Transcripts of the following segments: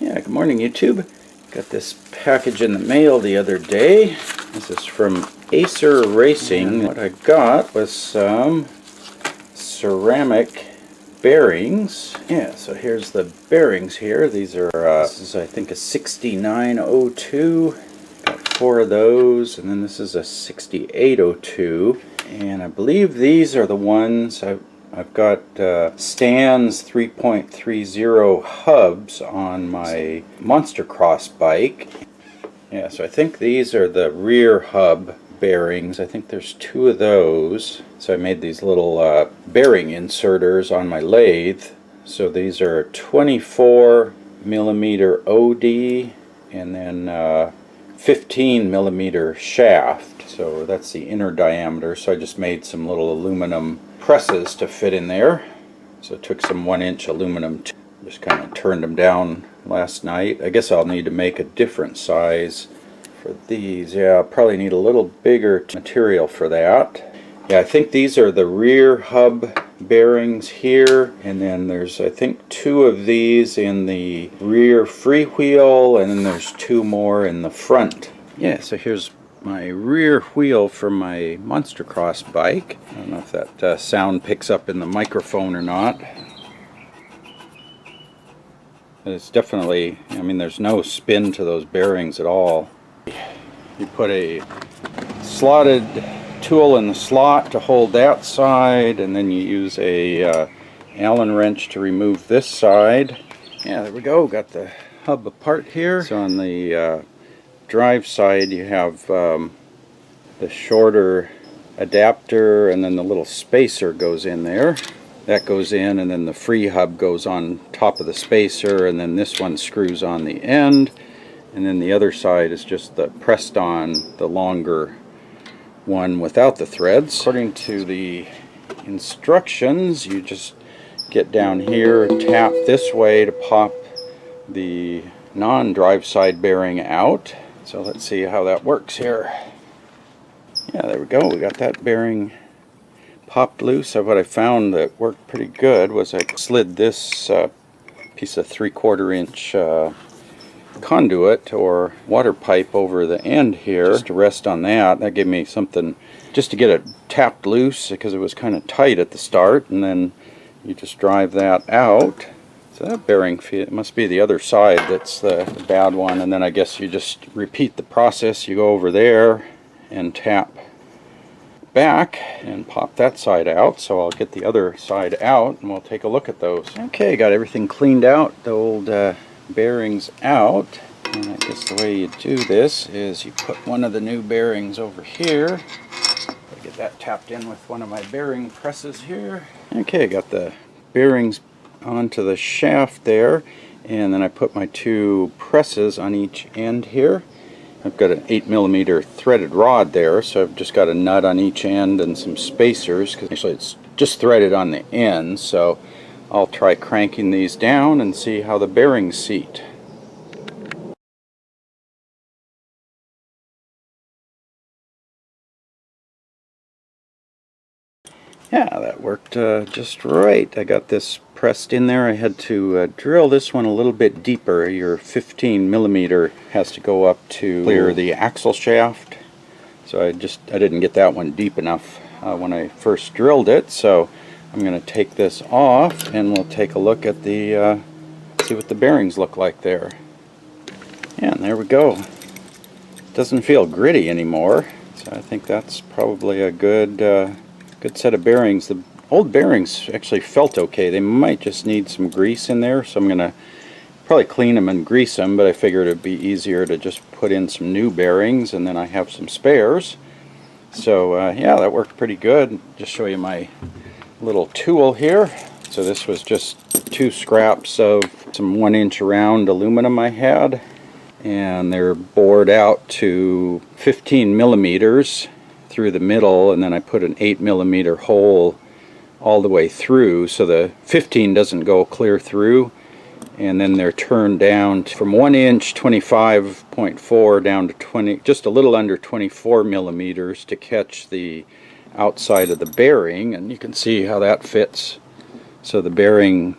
Yeah, good morning YouTube. Got this package in the mail the other day. This is from Acer Racing. What I got was some ceramic bearings. Yeah, so here's the bearings here. These are, this is I think a 6902. Got 4 of those, and then this is a 6802. And I believe these are the ones I've got Stan's 3.30 hubs on my Monster Cross bike. Yeah, so I think these are the rear hub bearings. I think there's 2 of those. So I made these little bearing inserters on my lathe. So these are 24 millimeter OD and then 15 millimeter shaft. So that's the inner diameter. So I just made some little aluminum presses to fit in there. So I took some 1-inch aluminum, just kind of turned them down last night. I guess I'll need to make a different size for these. Yeah, I'll probably need a little bigger material for that. Yeah, I think these are the rear hub bearings here, and then there's I think 2 of these in the rear freewheel, and then there's 2 more in the front. Yeah, so here's my rear wheel for my Monster Cross bike. I don't know if that sound picks up in the microphone or not. It's definitely, I mean, there's no spin to those bearings at all. You put a slotted tool in the slot to hold that side, and then you use a Allen wrench to remove this side. Yeah, there we go. Got the hub apart here. So on the drive side you have the shorter adapter, and then the little spacer goes in there. That goes in, and then the free hub goes on top of the spacer, and then this one screws on the end, and then the other side is just the pressed on, the longer one without the threads. According to the instructions, you just get down here, tap this way to pop the non-drive side bearing out. So let's see how that works here. Yeah, there we go. We got that bearing popped loose. So what I found that worked pretty good was I slid this piece of 3/4 inch conduit or water pipe over the end here just to rest on that. That gave me something just to get it tapped loose because it was kind of tight at the start, and then you just drive that out. So that bearing, it must be the other side that's the bad one, and then I guess you just repeat the process. You go over there and tap back and pop that side out. So I'll get the other side out and we'll take a look at those. Okay, got everything cleaned out, the old bearings out, and I guess the way you do this is you put one of the new bearings over here. I get that tapped in with one of my bearing presses here. Okay, got the bearings onto the shaft there, and then I put my 2 presses on each end here. I've got an 8 millimeter threaded rod there, so I've just got a nut on each end and some spacers, because actually it's just threaded on the end. So I'll try cranking these down and see how the bearings seat. Yeah, that worked just right. I got this pressed in there. I had to drill this one a little bit deeper. Your 15 millimeter has to go up to clear the axle shaft. So I didn't get that one deep enough when I first drilled it. So I'm going to take this off and we'll take a look at the see what the bearings look like there. Yeah, and there we go. It doesn't feel gritty anymore. So I think that's probably a good set of bearings. The old bearings actually felt okay. They might just need some grease in there, so I'm going to probably clean them and grease them, but I figured it would be easier to just put in some new bearings, and then I have some spares. So yeah, that worked pretty good. Just show you my little tool here. So this was just 2 scraps of some 1-inch round aluminum I had, and they're bored out to 15 millimeters through the middle, and then I put an 8 millimeter hole all the way through, so the 15 doesn't go clear through, and then they're turned down from 1 inch 25.4 down to 20, just a little under 24 millimeters to catch the outside of the bearing, and you can see how that fits. So the bearing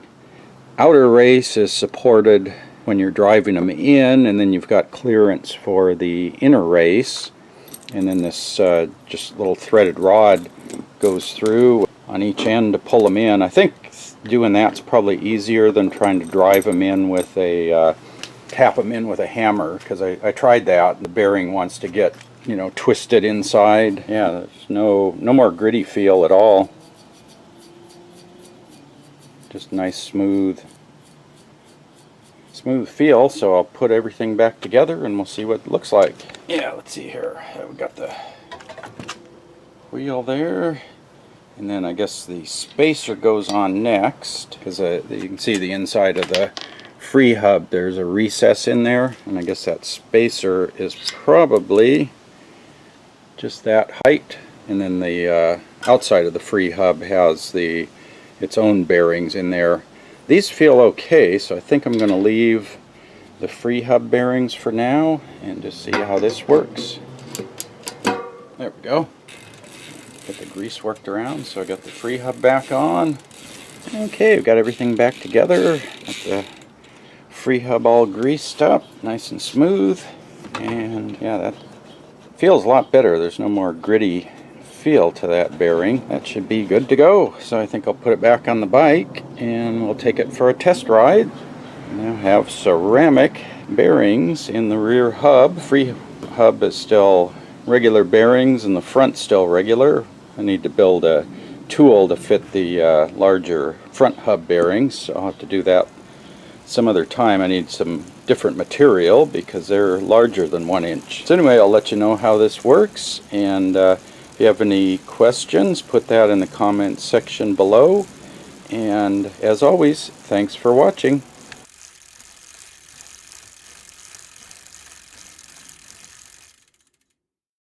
outer race is supported when you're driving them in, and then you've got clearance for the inner race, and then this just little threaded rod goes through on each end to pull them in. I think doing that's probably easier than trying to drive them in with a tap them in with a hammer, because I tried that. The bearing wants to get, you know, twisted inside. Yeah, there's no more gritty feel at all. Just nice smooth feel. So I'll put everything back together and we'll see what it looks like. Yeah, let's see here. We got the wheel there, and then I guess the spacer goes on next, because you can see the inside of the free hub, there's a recess in there, and I guess that spacer is probably just that height, and then the outside of the free hub has its own bearings in there. These feel okay, so I think I'm going to leave the free hub bearings for now and just see how this works. There we go. Get the grease worked around, so I got the free hub back on. Okay, we've got everything back together. Got the free hub all greased up, nice and smooth, and yeah, that feels a lot better. There's no more gritty feel to that bearing. That should be good to go. So I think I'll put it back on the bike and we'll take it for a test ride. Now have ceramic bearings in the rear hub. Free hub is still regular bearings and the front's still regular. I need to build a tool to fit the larger front hub bearings, so I'll have to do that some other time. I need some different material because they're larger than 1 inch. So anyway, I'll let you know how this works, and if you have any questions, put that in the comments section below. And as always, thanks for watching.